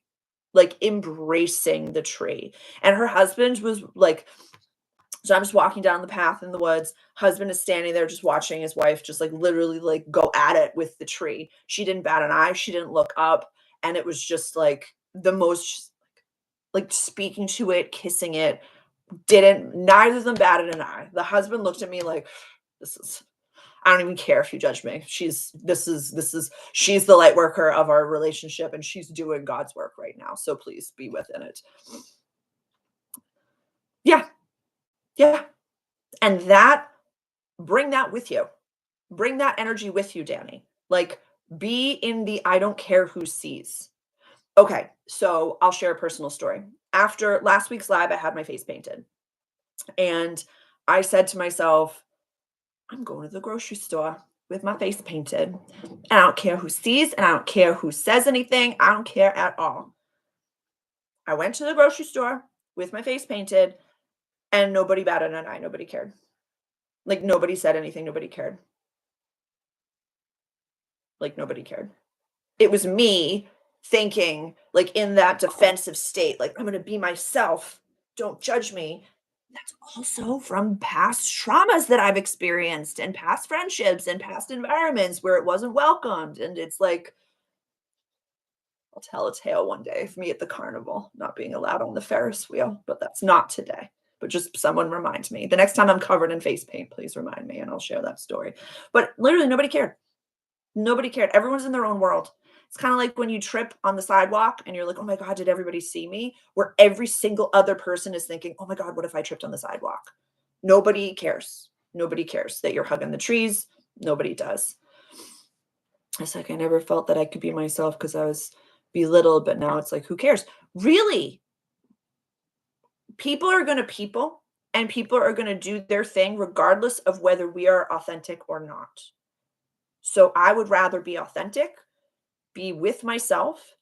like embracing the tree. And her husband was like, so I'm just walking down the path in the woods. Husband is standing there just watching his wife just like literally like go at it with the tree. She didn't bat an eye. She didn't look up. And it was just like the most like speaking to it, kissing it. Neither of them batted an eye. The husband looked at me like, this is, I don't even care if you judge me. She's the light worker of our relationship and she's doing God's work right now. So please be within it. Yeah. Yeah. And bring that with you. Bring that energy with you, Danny. Like, be in the I don't care who sees. Okay, so I'll share a personal story. After last week's live, I had my face painted. And I said to myself, I'm going to the grocery store with my face painted. And I don't care who sees, and I don't care who says anything. I don't care at all. I went to the grocery store with my face painted, and nobody batted an eye. Nobody cared. Like, nobody said anything. Nobody cared. Like, nobody cared. It was me thinking, like, in that defensive state, like, I'm going to be myself. Don't judge me. That's also from past traumas that I've experienced and past friendships and past environments where it wasn't welcomed. And it's like, I'll tell a tale one day of me at the carnival, not being allowed on the Ferris wheel, but that's not today. But just someone reminds me. The next time I'm covered in face paint, please remind me and I'll share that story. But literally, nobody cared. Nobody cared. Everyone's in their own world. It's kind of like when you trip on the sidewalk and you're like, oh my God, did everybody see me? Where every single other person is thinking, oh my God, what if I tripped on the sidewalk? Nobody cares. Nobody cares that you're hugging the trees. Nobody does. It's like I never felt that I could be myself because I was belittled, but now it's like, who cares? Really? People are going to people and people are going to do their thing regardless of whether we are authentic or not. So I would rather be authentic, be with myself.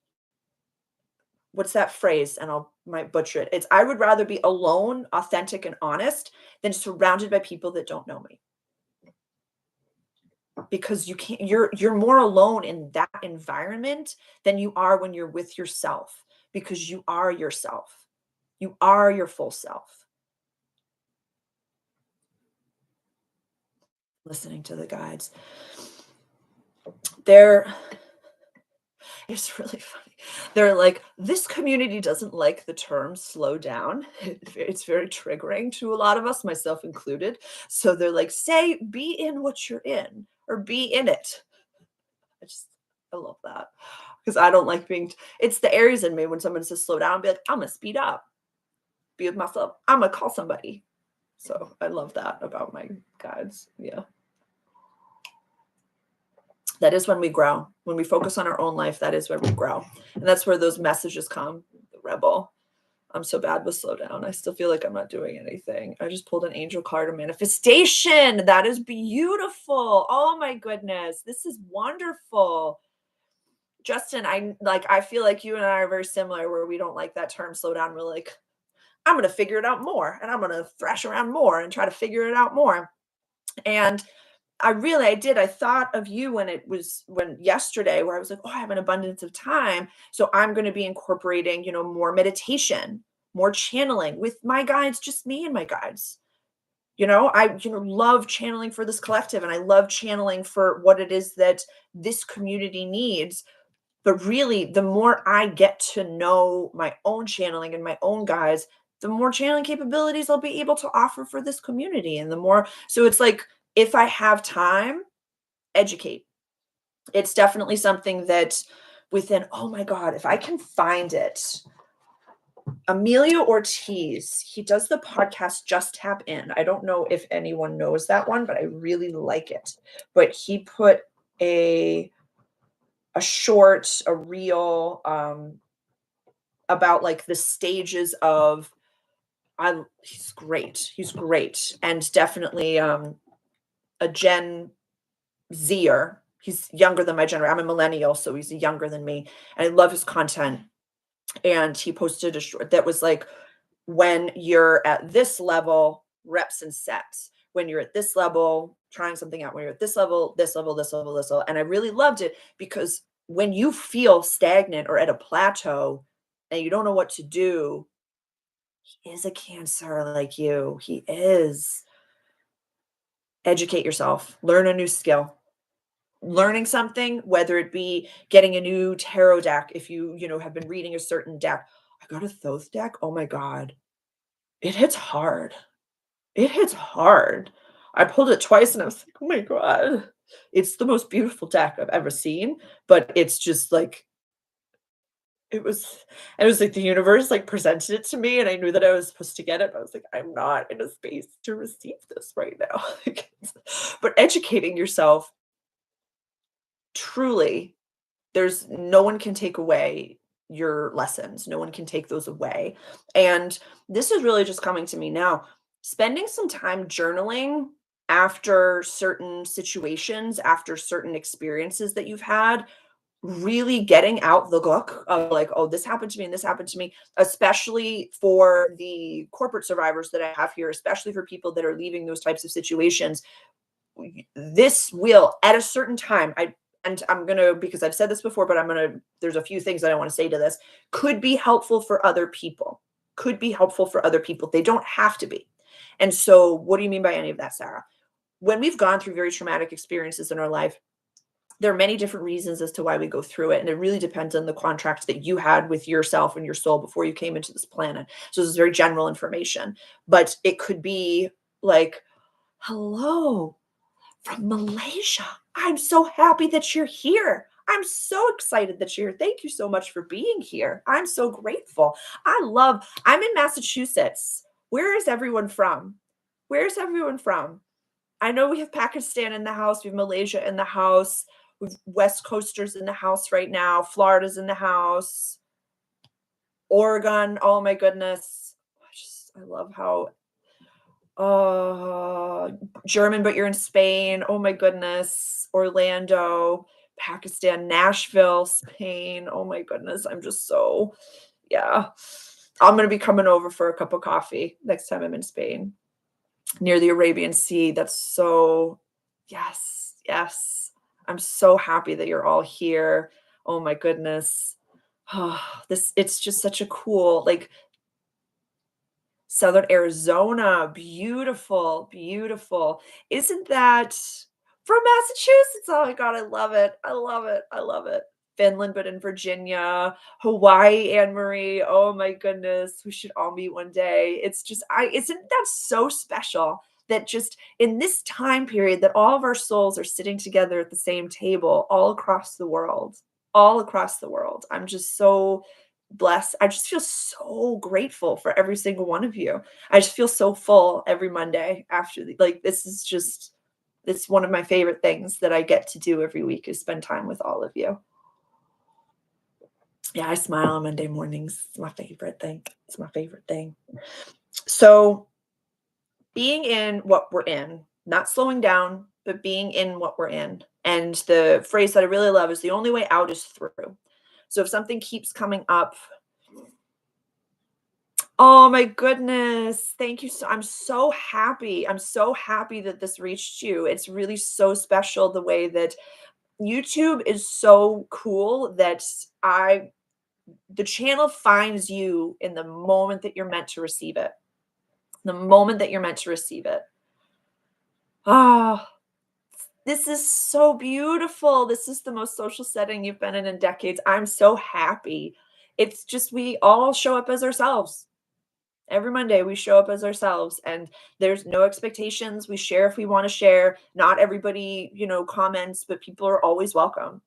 What's that phrase? And I might butcher it. It's I would rather be alone, authentic, and honest than surrounded by people that don't know me. Because you can't, you're more alone in that environment than you are when you're with yourself, because you are yourself. You are your full self. Listening to the guides. They're It's really funny. They're like, "This community doesn't like the term slow down." It's very triggering to a lot of us, myself included. So they're like, "Say, be in what you're in or be in it." I just I love that because I don't like being it's the Aries in me when someone says slow down, be like, "I'm gonna speed up, be with myself. I'm gonna call somebody." So I love that about my guides. Yeah. That is when we grow. When we focus on our own life, that is where we grow. And that's where those messages come. The rebel. I'm so bad with slow down. I still feel like I'm not doing anything. I just pulled an angel card of manifestation. That is beautiful. Oh my goodness. This is wonderful. Justin, I feel like you and I are very similar where we don't like that term slow down. We're like, I'm gonna figure it out more and I'm gonna thrash around more and try to figure it out more. And I did. I thought of you when yesterday where I was like, "Oh, I have an abundance of time, so I'm gonna be incorporating, more meditation, more channeling with my guides, just me and my guides." Love channeling for this collective and I love channeling for what it is that this community needs. But really, the more I get to know my own channeling and my own guides, the more channeling capabilities I'll be able to offer for this community. And the more, so it's like, if I have time, educate. It's definitely something that oh my God, if I can find it, Emilio Ortiz, he does the podcast Just Tap In. I don't know if anyone knows that one, but I really like it. But he put a reel about like the stages of he's great. He's great. And definitely a Gen Zer. He's younger than my generation. I'm a millennial, so he's younger than me. And I love his content. And he posted a short that was like, when you're at this level, reps and sets. When you're at this level, trying something out. When you're at this level, this level, this level, this level. And I really loved it because when you feel stagnant or at a plateau and you don't know what to do, he is a Cancer like you. He is. Educate yourself, learn a new skill. Learning something, whether it be getting a new tarot deck, if you have been reading a certain deck. I got a Thoth deck. Oh my God. It hits hard. It hits hard. I pulled it twice and I was like, oh my God. It's the most beautiful deck I've ever seen, but it's just like it was like the universe like presented it to me and I knew that I was supposed to get it. But I was like, I'm not in a space to receive this right now. but educating yourself truly, there's no one can take away your lessons. No one can take those away. And this is really just coming to me now. Spending some time journaling after certain situations, after certain experiences that you've had, really getting out the book of like, oh, this happened to me and this happened to me, especially for the corporate survivors that I have here, especially for people that are leaving those types of situations. This will at a certain time, and I'm gonna, because I've said this before, but there's a few things that I want to say to this, could be helpful for other people, could be helpful for other people. They don't have to be. And so what do you mean by any of that, Sarah? When we've gone through very traumatic experiences in our life, there are many different reasons as to why we go through it. And it really depends on the contract that you had with yourself and your soul before you came into this planet. So this is very general information, but it could be like, hello from Malaysia. I'm so happy that you're here. I'm so excited that you're here. Thank you so much for being here. I'm so grateful. I'm in Massachusetts. Where is everyone from? Where's everyone from? I know we have Pakistan in the house, we have Malaysia in the house, we've West Coasters in the house right now, Florida's in the house, Oregon. Oh my goodness. I love how uh German, but you're in Spain. Oh my goodness. Orlando, Pakistan, Nashville, Spain. Oh my goodness. I'm just so, yeah. I'm gonna be coming over for a cup of coffee next time I'm in Spain near the Arabian Sea. That's so, yes, yes. I'm so happy that you're all here. Oh my goodness. This, it's just such a cool, like, Southern Arizona, beautiful, beautiful. Isn't that from Massachusetts? Oh my God, I love it. I love it. I love it. Finland, but in Virginia, Hawaii, Anne Marie. Oh my goodness, we should all meet one day. It's just, isn't that so special that just in this time period that all of our souls are sitting together at the same table all across the world, all across the world. I'm just so blessed. I just feel so grateful for every single one of you. I just feel so full every Monday after like, this is just, it's one of my favorite things that I get to do every week is spend time with all of you. Yeah, I smile on Monday mornings. It's my favorite thing. It's my favorite thing. So being in what we're in, not slowing down, but being in what we're in. And the phrase that I really love is the only way out is through. So if something keeps coming up, oh my goodness. Thank you. I'm so happy. I'm so happy that this reached you. It's really so special the way that YouTube is so cool that the channel finds you in the moment that you're meant to receive it. The moment that you're meant to receive it. Ah, this is so beautiful. This is the most social setting you've been in decades. I'm so happy. It's just we all show up as ourselves. Every Monday we show up as ourselves and there's no expectations. We share if we want to share. Not everybody, comments, but people are always welcome.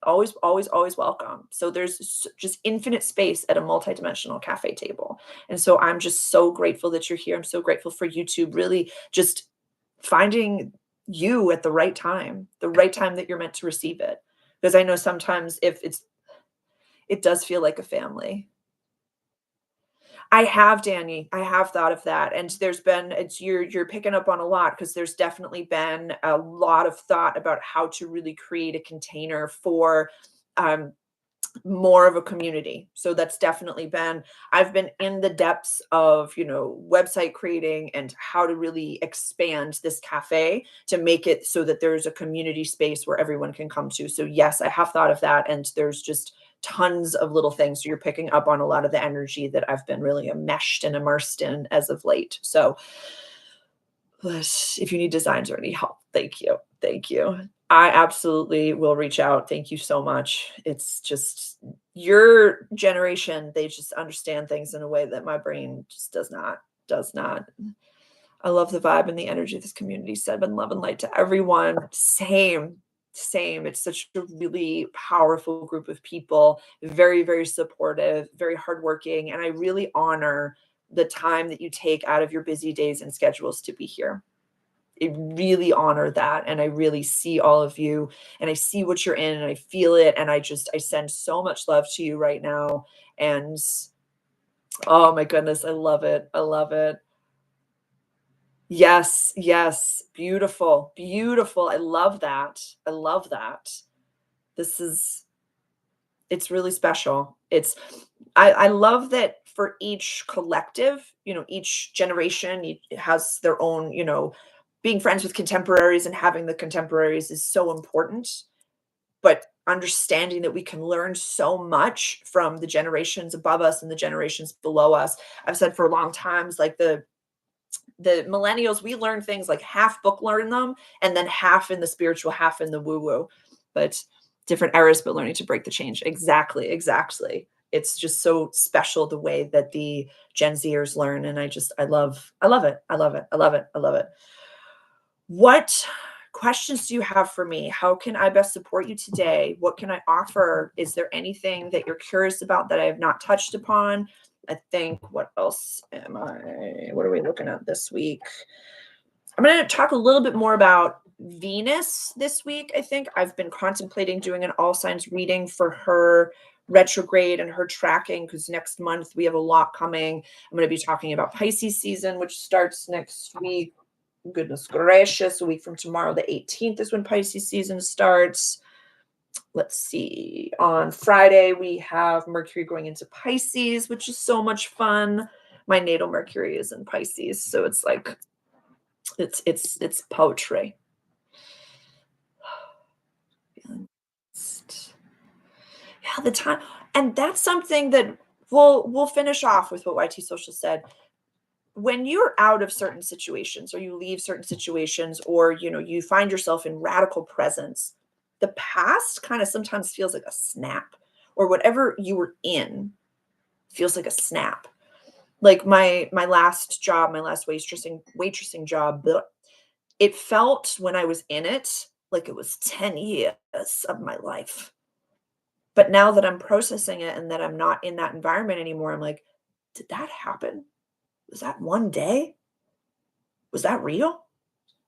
Always, always, always welcome. So there's just infinite space at a multidimensional cafe table. And so I'm just so grateful that you're here. I'm so grateful for YouTube really just finding you at the right time that you're meant to receive it. Because I know sometimes it does feel like a family. I have, Danny. I have thought of that. And there's been, you're picking up on a lot because there's definitely been a lot of thought about how to really create a container for um, more of a community. So that's definitely been, I've been in the depths of, website creating and how to really expand this cafe to make it so that there's a community space where everyone can come to. So yes, I have thought of that. And there's just tons of little things. So you're picking up on a lot of the energy that I've been really enmeshed and immersed in as of late. So if you need designs or any help, thank you. Thank you. I absolutely will reach out. Thank you so much. It's just your generation, they just understand things in a way that my brain just does not. I love the vibe and the energy of this community. Send love and light to everyone. Same, same. It's such a really powerful group of people, very, very supportive, very hardworking. And I really honor the time that you take out of your busy days and schedules to be here. I really honor that, and I really see all of you, and I see what you're in, and I feel it, and I send so much love to you right now, and oh my goodness, I love it. I love it. Yes, yes, beautiful, beautiful. I love that. I love that. This is it's really special. I love that for each collective, each generation has their own, being friends with contemporaries and having the contemporaries is so important, but understanding that we can learn so much from the generations above us and the generations below us. I've said for a long times, like the millennials, we learn things like half book learn them and then half in the spiritual, half in the woo woo. But different eras, but learning to break the change. Exactly, exactly. It's just so special the way that the Gen Zers learn. And I love it. I love it. I love it. I love it. What questions do you have for me? How can I best support you today? What can I offer? Is there anything that you're curious about that I have not touched upon? I think, what else what are we looking at this week? I'm going to talk a little bit more about Venus this week. I think I've been contemplating doing an all signs reading for her retrograde and her tracking because next month we have a lot coming. I'm going to be talking about Pisces season, which starts next week. Goodness gracious, a week from tomorrow, the 18th is when Pisces season starts. Let's see. On Friday, we have Mercury going into Pisces, which is so much fun. My natal Mercury is in Pisces, so it's like it's poetry. Yeah, the time, and that's something that we'll finish off with what YT Social said. When you're out of certain situations or you leave certain situations or you find yourself in radical presence, the past kind of sometimes feels like a snap, or whatever you were in feels like a snap. Like my last job, my last waitressing job, it felt when I was in it like it was 10 years of my life. But now that I'm processing it and that I'm not in that environment anymore, I'm like, did that happen? Was that one day? Was that real?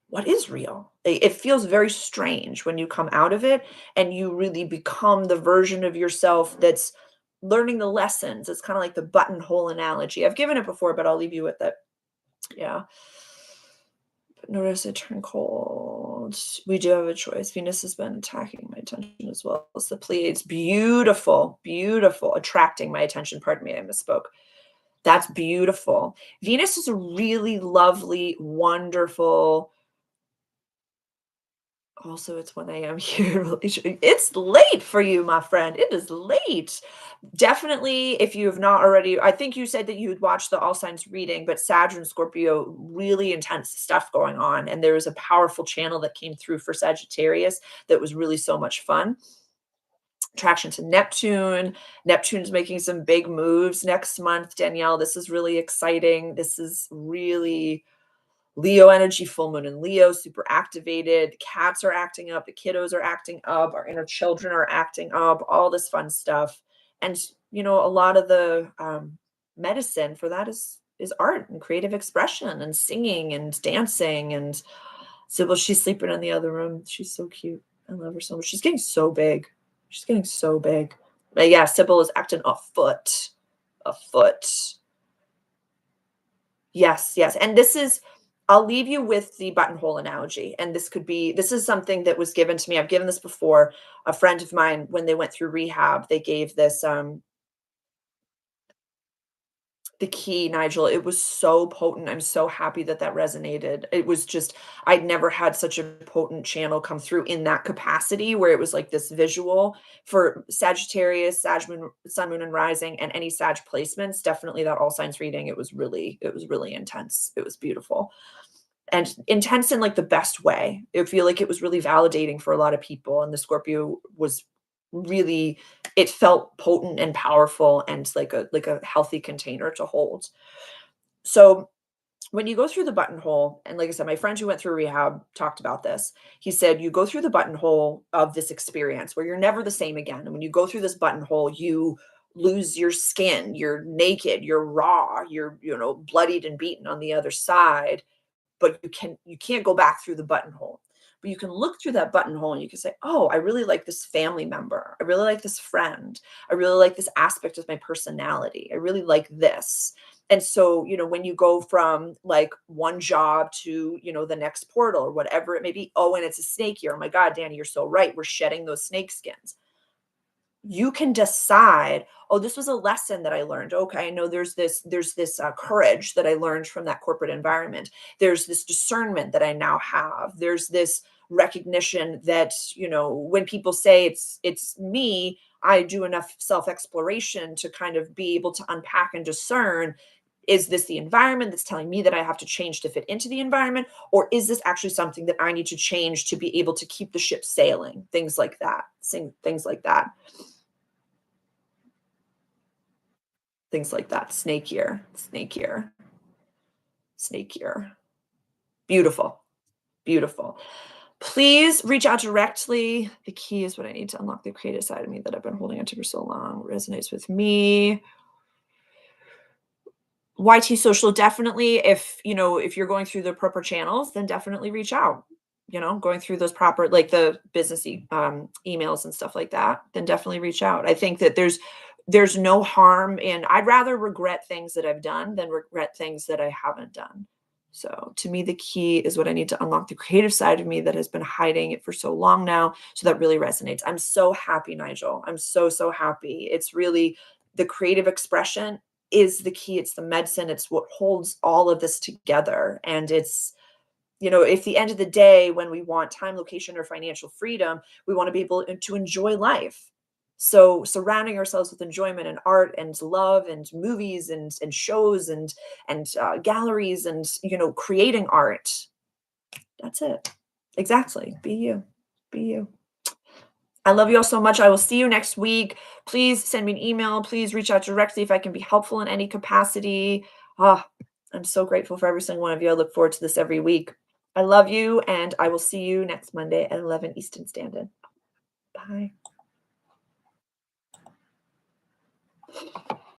What is real? It feels very strange when you come out of it and you really become the version of yourself that's learning the lessons. It's kind of like the buttonhole analogy. I've given it before, but I'll leave you with it. Yeah. But notice it turn cold. We do have a choice. Venus has been attacking my attention as well as the Pleiades. Beautiful, beautiful. Attracting my attention. Pardon me, I misspoke. That's beautiful. Venus is a really lovely, wonderful. Also, it's 1 a.m. here. It's late for you, my friend. It is late. Definitely, if you have not already, I think you said that you would watch the All Signs reading, but Saturn and Scorpio, really intense stuff going on. And there was a powerful channel that came through for Sagittarius that was really so much fun. Traction to Neptune. Neptune's making some big moves next month, Danielle. This is really exciting. This is really Leo energy, full moon in Leo, super activated. The cats are acting up. The kiddos are acting up. Our inner children are acting up. All this fun stuff. And, a lot of the medicine for that is art and creative expression and singing and dancing. And Sybil, she's sleeping in the other room. She's so cute. I love her so much. She's getting so big. She's getting so big. But yeah, Sybil is acting a foot. A foot. Yes, yes. And I'll leave you with the buttonhole analogy. And this is something that was given to me. I've given this before. A friend of mine, when they went through rehab, they gave this the key, Nigel. It was so potent. I'm so happy that that resonated. It was just, I'd never had such a potent channel come through in that capacity where it was like this visual for Sagittarius, Sag moon, Sun, Moon, and Rising, and any Sag placements. Definitely that all signs reading. It was really intense. It was beautiful and intense in like the best way. I feel like it was really validating for a lot of people. And the Scorpio was really, it felt potent and powerful and like a healthy container to hold. So when you go through the buttonhole, and like I said, my friend who went through rehab talked about this. He said, you go through the buttonhole of this experience where you're never the same again. And when you go through this buttonhole, you lose your skin, you're naked, you're raw, you're, bloodied and beaten on the other side. but you can't go back through the buttonhole. But you can look through that buttonhole and you can say, "Oh, I really like this family member. I really like this friend. I really like this aspect of my personality. I really like this." And so, when you go from like one job to, the next portal or whatever it may be, oh, and it's a snake year. Oh my God, Danny, you're so right. We're shedding those snake skins. You can decide, oh, this was a lesson that I learned. Okay, I know there's this courage that I learned from that corporate environment. There's this discernment that I now have. There's this recognition that, when people say it's me, I do enough self exploration to kind of be able to unpack and discern, is this the environment that's telling me that I have to change to fit into the environment, or is this actually something that I need to change to be able to keep the ship sailing? Things like that. Things like that. Things like that. Snake year, snake year, snake year. Beautiful, beautiful. Please reach out directly. The key is what I need to unlock the creative side of me that I've been holding onto for so long. Resonates with me. YT social, definitely. If you're going through the proper channels, then definitely reach out. Going through those proper, like the business emails and stuff like that, then definitely reach out. I think that there's no harm in, I'd rather regret things that I've done than regret things that I haven't done. So to me, the key is what I need to unlock the creative side of me that has been hiding it for so long now. So that really resonates. I'm so happy, Nigel. I'm so, so happy. It's really the creative expression is the key. It's the medicine. It's what holds all of this together. And it's, if the end of the day, when we want time, location, or financial freedom, we want to be able to enjoy life. So surrounding ourselves with enjoyment and art and love and movies and shows and galleries and creating art. That's it. Exactly. Be you. Be you. I love you all so much. I will see you next week. Please send me an email. Please reach out directly if I can be helpful in any capacity. Ah, I'm so grateful for every single one of you. I look forward to this every week. I love you, and I will see you next Monday at 11 Eastern Standard. Bye.